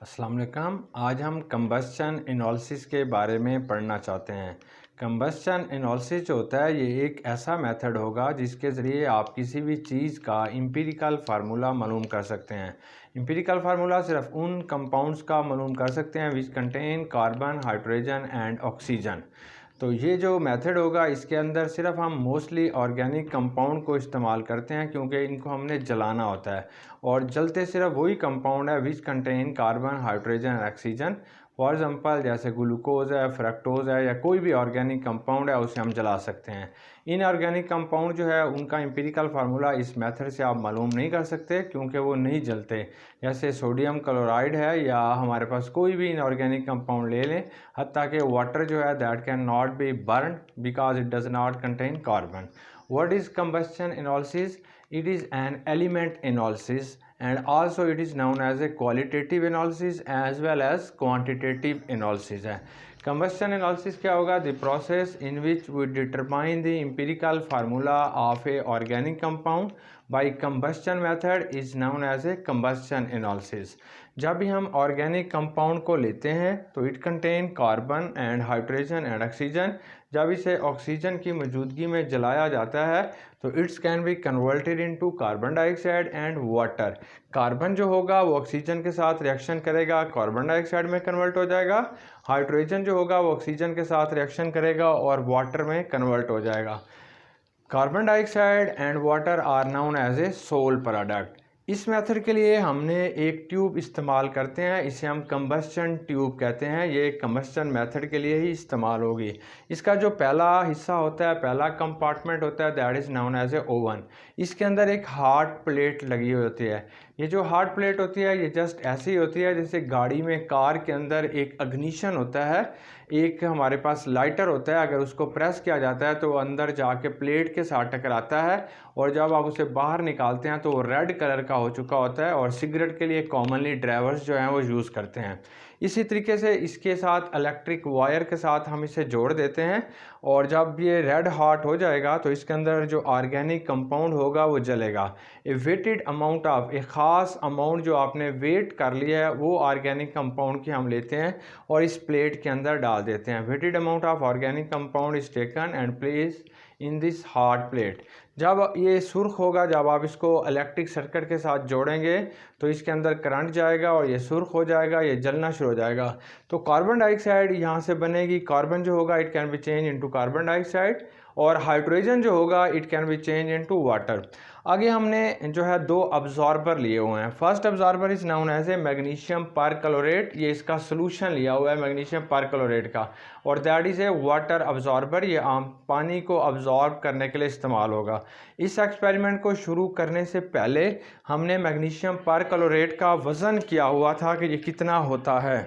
अस्सलाम वालेकुम। आज हम कंबस्शन एनालिसिस के बारे में पढ़ना चाहते हैं। कंबस्शन एनालिसिस जो होता है ये एक ऐसा मेथड होगा जिसके ज़रिए आप किसी भी चीज़ का एम्पिरिकल फार्मूला मालूम कर सकते हैं। एम्पिरिकल फार्मूला सिर्फ उन कंपाउंड्स का मालूम कर सकते हैं which contain carbon, hydrogen and oxygen. तो ये जो मेथड होगा इसके अंदर सिर्फ हम मोस्टली ऑर्गेनिक कंपाउंड को इस्तेमाल करते हैं क्योंकि इनको हमने जलाना होता है और जलते सिर्फ वही कंपाउंड है which contain carbon, hydrogen and oxygen. For example जैसे ग्लूकोज है, फ्रक्टोज है या कोई भी ऑर्गेनिक कंपाउंड है उसे हम जला सकते हैं। इनऑर्गेनिक कंपाउंड जो है उनका एम्पिरिकल फार्मूला इस मेथड से आप मालूम नहीं कर सकते क्योंकि वो नहीं जलते। जैसे सोडियम क्लोराइड है या हमारे पास कोई भी इनऑर्गेनिक कंपाउंड ले लें, हत्ता कि वाटर जो है that can not be burn because it does not contain carbon. What is combustion analysis? It is an element analysis and also it is known as a qualitative analysis as well as quantitative analysis है। Combustion analysis क्या होगा? The process in which we determine the empirical formula of a organic compound by combustion method is known as a combustion analysis। जब भी हम organic compound को लेते हैं तो it contain carbon and hydrogen and oxygen. जब इसे oxygen की मौजूदगी में जलाया जाता है तो it's can be converted into carbon dioxide and water. Carbon जो होगा वो ऑक्सीजन के साथ रिएक्शन करेगा, कार्बन डाइऑक्साइड में कन्वर्ट हो जाएगा। हाइड्रोजन जो होगा वो ऑक्सीजन के साथ रिएक्शन करेगा और वाटर में कन्वर्ट हो जाएगा। Carbon dioxide and water are known as a sole product. इस मेथड के लिए हमने एक ट्यूब इस्तेमाल करते हैं, इसे हम कंबस्शन ट्यूब कहते हैं। ये कंबस्शन मेथड के लिए ही इस्तेमाल होगी। इसका जो पहला हिस्सा होता है, पहला कंपार्टमेंट होता है, that is known as a oven. इसके अंदर एक हार्ड प्लेट लगी हुई होती है। ये जो हार्ड प्लेट होती है ये जस्ट ऐसी होती है जैसे गाड़ी में, कार के अंदर एक अग्निशन होता है, एक हमारे पास लाइटर होता है। अगर उसको प्रेस किया जाता है तो वो अंदर जाके प्लेट के साथ टकराता है और जब आप उसे बाहर निकालते हैं तो वो रेड कलर का हो चुका होता है और सिगरेट के लिए कॉमनली ड्राइवर्स जो हैं वो यूज़ करते हैं। इसी तरीके से इसके साथ इलेक्ट्रिक वायर के साथ हम इसे जोड़ देते हैं और जब ये रेड हॉट हो जाएगा तो इसके अंदर जो ऑर्गेनिक कंपाउंड होगा वो जलेगा। ए वेटेड अमाउंट ऑफ, एक ख़ास अमाउंट जो आपने वेट कर लिया है वो ऑर्गेनिक कंपाउंड की हम लेते हैं और इस प्लेट के अंदर डाल देते हैं। Weighted amount of organic compound is taken and place in this hard plate. जब ये सुर्ख होगा, जब आप इसको इलेक्ट्रिक सर्किट के साथ जोड़ेंगे तो इसके अंदर करंट जाएगा और ये सुर्ख हो जाएगा, ये जलना शुरू हो जाएगा। तो कार्बन डाइऑक्साइड यहाँ से बनेगी। कार्बन जो होगा it can be change into carbon dioxide और हाइड्रोजन जो होगा it can be change into water. आगे हमने जो है दो अब्जॉर्बर लिए हुए हैं। First absorber is known as a magnesium perchlorate. ये इसका सोल्यूशन लिया हुआ है मैग्नीशियम परक्लोरेट का, और that is a water absorber. ये आम पानी को अब्जॉर्ब करने के लिए इस्तेमाल होगा। इस एक्सपेरिमेंट को शुरू करने से पहले हमने मैग्नीशियम परक्लोरेट का वज़न किया हुआ था कि ये कितना होता है।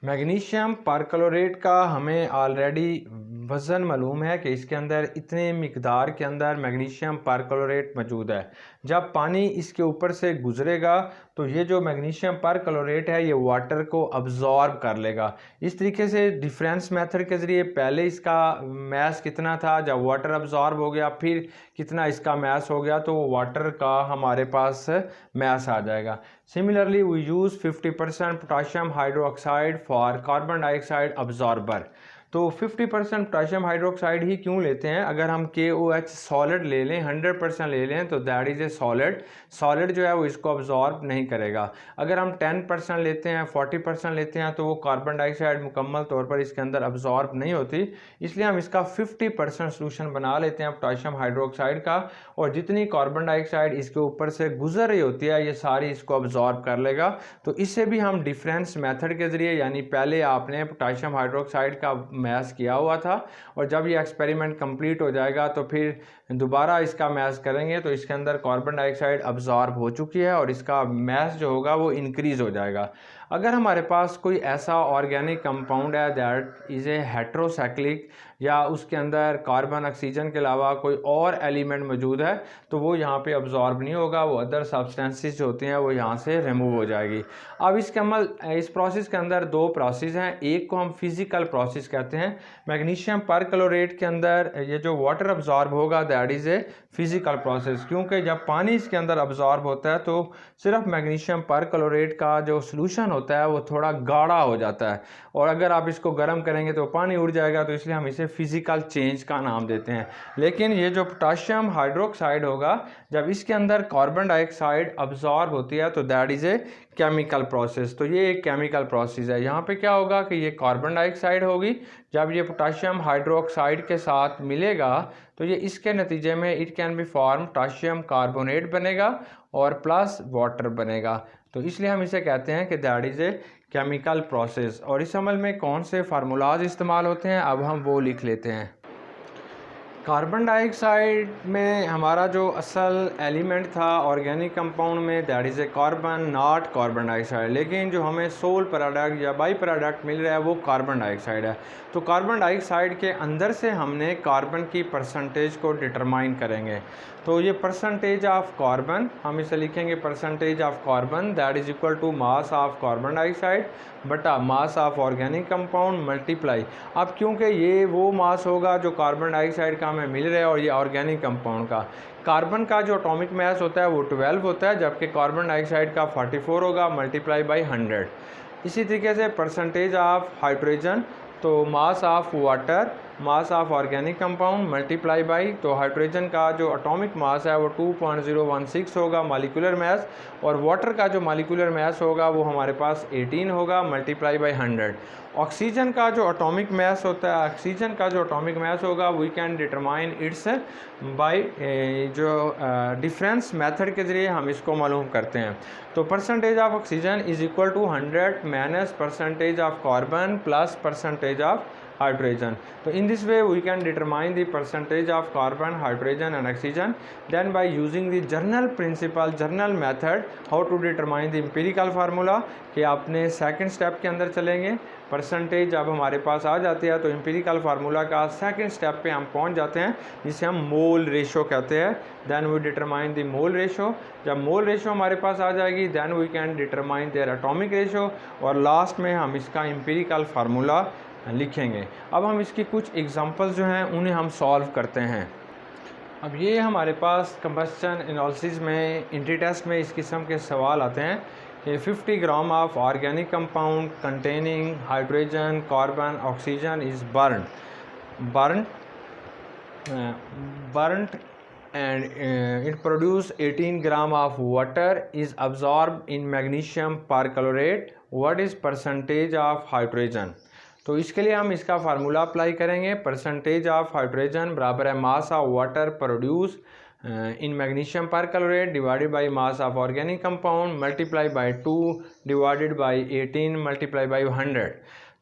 मैग्नीशियम परक्लोरेट का हमें ऑलरेडी वज़न मालूम है कि इसके अंदर इतने मिकदार के अंदर मैग्नीशियम परक्लोरेट मौजूद है। जब पानी इसके ऊपर से गुजरेगा तो ये जो मैग्नीशियम परक्लोरेट है ये वाटर को अब्जॉर्ब कर लेगा। इस तरीके से डिफरेंस मेथड के ज़रिए पहले इसका मैस कितना था, जब वाटर अब्जॉर्ब हो गया फिर कितना इसका मैस हो गया तो वाटर का हमारे पास मैस आ जाएगा। Similarly, we use 50% potassium hydroxide for carbon dioxide absorber। तो 50% पोटाशियम हाइड्रोक्साइड ही क्यों लेते हैं? अगर हम KOH सॉलिड ले लें, 100% ले लें तो that is a solid. Solid जो है वो इसको अब्जॉर्ब नहीं करेगा। अगर हम 10% लेते हैं, 40% लेते हैं तो वो कार्बन डाइऑक्साइड मुकम्मल तौर पर इसके अंदर अब्जॉर्ब नहीं होती। इसलिए हम इसका 50% सोल्यूशन बना लेते हैं पोटाशियम हाइड्रोक्साइड का, और जितनी कार्बन डाइऑक्साइड इसके ऊपर से गुजर रही होती है ये सारी इसको अब्जॉर्ब कर लेगा। तो इससे भी हम डिफरेंस मेथड के ज़रिए, यानी पहले आपने पोटाशियम हाइड्रोक्साइड का मैस किया हुआ था और जब ये एक्सपेरिमेंट कंप्लीट हो जाएगा तो फिर दोबारा इसका मैस करेंगे तो इसके अंदर कार्बन डाइऑक्साइड अब्जॉर्ब हो चुकी है और इसका मैस जो होगा वो इंक्रीज़ हो जाएगा। अगर हमारे पास कोई ऐसा ऑर्गेनिक कंपाउंड है दैट इज़ ए हेट्रोसाइक्लिक, या उसके अंदर कार्बन ऑक्सीजन के अलावा कोई और एलिमेंट मौजूद है तो वो यहाँ पे अब्जॉर्ब नहीं होगा, वो अदर सब्सटेंसेस जो होती हैं वो यहाँ से रिमूव हो जाएगी। अब इस प्रोसेस के अंदर दो प्रोसेस हैं। एक को हम फिजिकल प्रोसेस कहते हैं। मैग्नीशियम परक्लोरेट के अंदर ये जो वाटर अब्जॉर्ब होगा that is a physical process, क्योंकि जब पानी इसके अंदर अब्जॉर्ब होता है तो सिर्फ मैग्नीशियम परक्लोरेट का जो सोल्यूशन होता है वो थोड़ा गाढ़ा हो जाता है, और अगर आप इसको गर्म करेंगे तो पानी उड़ जाएगा, तो इसलिए हम इसे फिजिकल चेंज का नाम देते हैं। लेकिन ये जो पोटाशियम हाइड्रोक्साइड होगा, जब इसके अंदर कार्बन डाइऑक्साइड अब्जॉर्ब होती है तो that is a chemical process. तो ये एक केमिकल प्रोसेस है। यहाँ पे क्या होगा कि ये कार्बन डाइऑक्साइड होगी, जब ये पोटाशियम हाइड्रोक्साइड के साथ मिलेगा तो ये इसके नतीजे में it can B form potassium carbonate बनेगा और प्लस वाटर बनेगा। तो इसलिए हम इसे कहते हैं कि that is a chemical process. और इस अमल में कौन से फार्मूलाज इस्तेमाल होते हैं, अब हम वो लिख लेते हैं। कार्बन डाइऑक्साइड में हमारा जो असल एलिमेंट था ऑर्गेनिक कंपाउंड में, that is a carbon, not carbon dioxide. लेकिन जो हमें सोल प्रोडक्ट या बाई प्रोडक्ट मिल रहा है वो कार्बन डाइऑक्साइड है। तो कार्बन डाइऑक्साइड के अंदर से हमने कार्बन की परसेंटेज को डिटरमाइन करेंगे। तो ये परसेंटेज ऑफ कार्बन, हम इसे लिखेंगे percentage of carbon that is equal to mass of carbon dioxide बटा mass of organic compound multiply. अब क्योंकि ये वो मास होगा जो कार्बन डाइऑक्साइड का हमें मिल रहा है और ये ऑर्गेनिक कंपाउंड का, कार्बन का जो एटॉमिक मास होता है वो 12 होता है, जबकि कार्बन डाइऑक्साइड का 44 होगा, मल्टीप्लाई बाई 100। इसी तरीके से परसेंटेज ऑफ हाइड्रोजन, तो mass of water, mass of organic compound multiply by, तो हाइड्रोजन का जो एटॉमिक मास है वो 2.016 होगा मॉलिक्यूलर मास, और वाटर का जो मॉलिक्यूलर मास होगा वो हमारे पास 18 होगा, मल्टीप्लाई बाई 100। ऑक्सीजन का जो एटॉमिक मास होता है, ऑक्सीजन का जो एटॉमिक मास होगा we can determine its by जो डिफरेंस मेथड के ज़रिए हम इसको मालूम करते हैं। तो percentage of oxygen is equal to 100 minus percentage of carbon plus percentage of hydrogen. So in this way we can determine the percentage of carbon, hydrogen and oxygen. Then by using the general principle, general method, how to determine the empirical formula, कि आपने second step के अंदर चलेंगे। Percentage जब हमारे पास आ जाती है तो एम्पिरिकल फार्मूला का सेकंड स्टेप पे हम पहुंच जाते हैं, जिसे हम मोल रेशो कहते हैं। Then we determine the mole ratio. जब मोल रेशो हमारे पास आ जाएगी then we can determine their atomic ratio, और लास्ट में हम इसका एम्पिरिकल फार्मूला लिखेंगे। अब हम इसकी कुछ एग्जांपल्स जो हैं उन्हें हम सॉल्व करते हैं। अब ये हमारे पास कंबस्शन एनालिसिस में एंट्री टेस्ट में इस किस्म के सवाल आते हैं कि 50 gram of organic compound containing hydrogen, carbon, oxygen is burnt and it produce 18 gram of water is absorbed in magnesium perchlorate. What is percentage of hydrogen? तो इसके लिए हम इसका फार्मूला अप्लाई करेंगे। परसेंटेज ऑफ हाइड्रोजन बराबर है mass of water produce in magnesium perchlorate divided by mass of organic compound multiply by 2 divided by 18 multiply by 100।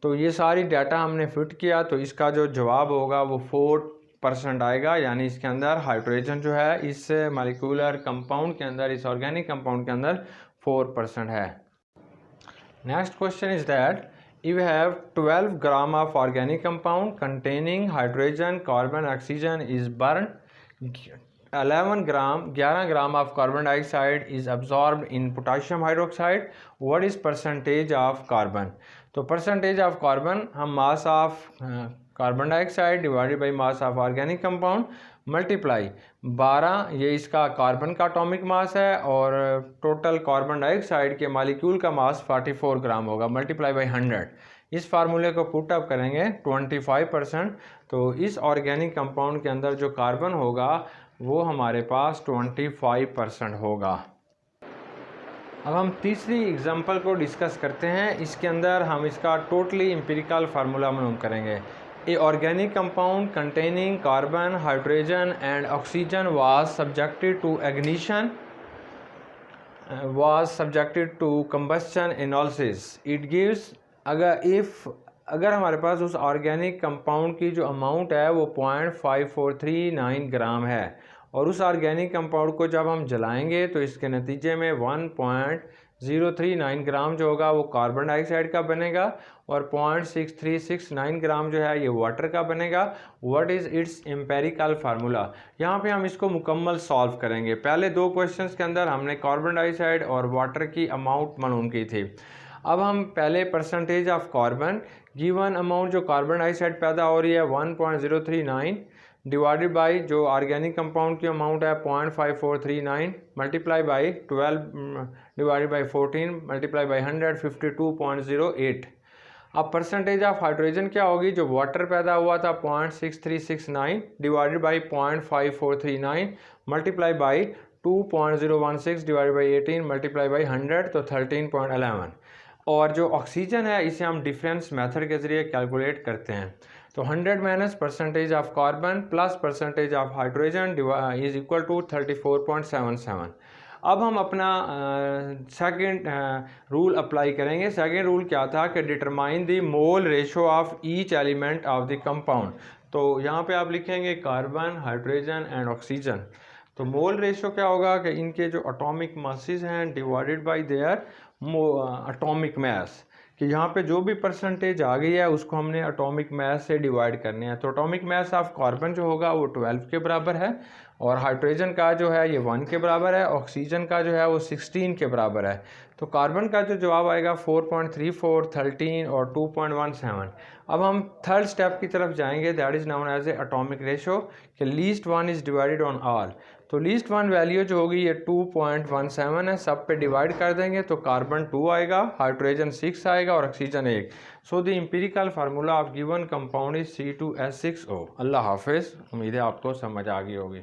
तो ये सारी डाटा हमने फिट किया, तो इसका जो जवाब होगा वो 4% आएगा, यानी इसके अंदर हाइड्रोजन जो है इस मॉलिक्यूलर कंपाउंड के अंदर, इस ऑर्गेनिक कंपाउंड के अंदर 4% है। Next question is that if we have 12 gram of organic compound containing hydrogen, carbon, oxygen is burned, 11 gram of carbon dioxide is absorbed in potassium hydroxide. What is percentage of carbon? तो percentage of carbon हम mass of carbon dioxide divided by mass of organic compound multiply 12, ये इसका carbon का atomic mass है, और total carbon dioxide के molecule का मास 44 ग्राम होगा, मल्टीप्लाई बाई 100। इस फार्मूले को पुट अप करेंगे 25%, तो इस ऑर्गेनिक कंपाउंड के अंदर जो कार्बन होगा वो हमारे पास 25% होगा। अब हम तीसरी एग्जांपल को डिस्कस करते हैं। इसके अंदर हम इसका टोटली एम्पिरिकल फार्मूला मालूम करेंगे। A organic compound containing carbon, hydrogen and oxygen was subjected to ignition, was subjected to combustion analysis. It gives अगर हमारे पास उस ऑर्गेनिक कंपाउंड की जो अमाउंट है वो 0.5439 ग्राम है, और उस ऑर्गेनिक कंपाउंड को जब हम जलाएंगे तो इसके नतीजे में 1.039 ग्राम जो होगा वो कार्बन डाइऑक्साइड का बनेगा, और 0.6369 ग्राम जो है ये वाटर का बनेगा। What is it's empirical formula? यहाँ पे हम इसको मुकम्मल सॉल्व करेंगे। पहले दो क्वेश्चंस के अंदर हमने कार्बन डाइऑक्साइड और वाटर की अमाउंट मालूम की थी। अब हम पहले percentage of carbon, given amount जो कार्बन डाइऑक्साइड पैदा हो रही है 1.039, डिवाइडेड बाई जो ऑर्गेनिक कंपाउंड की अमाउंट है 0.5439 multiply by 12 divided by 14 multiply by 100 52.08। अब परसेंटेज ऑफ हाइड्रोजन क्या होगी, जो वाटर पैदा हुआ था 0.6369 divided by 0.5439 multiply by 2.016 divided by 18 multiply by 100 तो 13.11। और जो ऑक्सीजन है इसे हम डिफरेंस मेथड के ज़रिए कैलकुलेट करते हैं। तो 100 minus percentage of carbon plus percentage of hydrogen is equal to 34.77। अब हम अपना सेकंड रूल अप्लाई करेंगे। सेकंड रूल क्या था कि determine the mole ratio of each element of the compound. तो यहाँ पे आप लिखेंगे कार्बन, हाइड्रोजन एंड ऑक्सीजन। तो मोल रेशो क्या होगा कि इनके जो एटॉमिक मासेस हैं divided by their atomic mass, कि यहाँ पे जो भी परसेंटेज आ गई है उसको हमने एटॉमिक मास से डिवाइड करने हैं। तो एटॉमिक मास ऑफ कार्बन जो होगा वो 12 के बराबर है, और हाइड्रोजन का जो है ये 1 के बराबर है, ऑक्सीजन का जो है वो 16 के बराबर है। तो कार्बन का जो जवाब आएगा 4.34, 13 और 2.17। अब हम थर्ड स्टेप की तरफ जाएंगे, that is known as a atomic ratio, कि least one is divided on all. तो लीस्ट वन वैल्यू जो होगी ये 2.17 है, सब पे डिवाइड कर देंगे तो कार्बन 2 आएगा, हाइड्रोजन 6 आएगा और oxygen 1। So the empirical formula of given compound is C2H6O। अल्लाह हाफिज़। उम्मीद है आपको समझ आ गई होगी।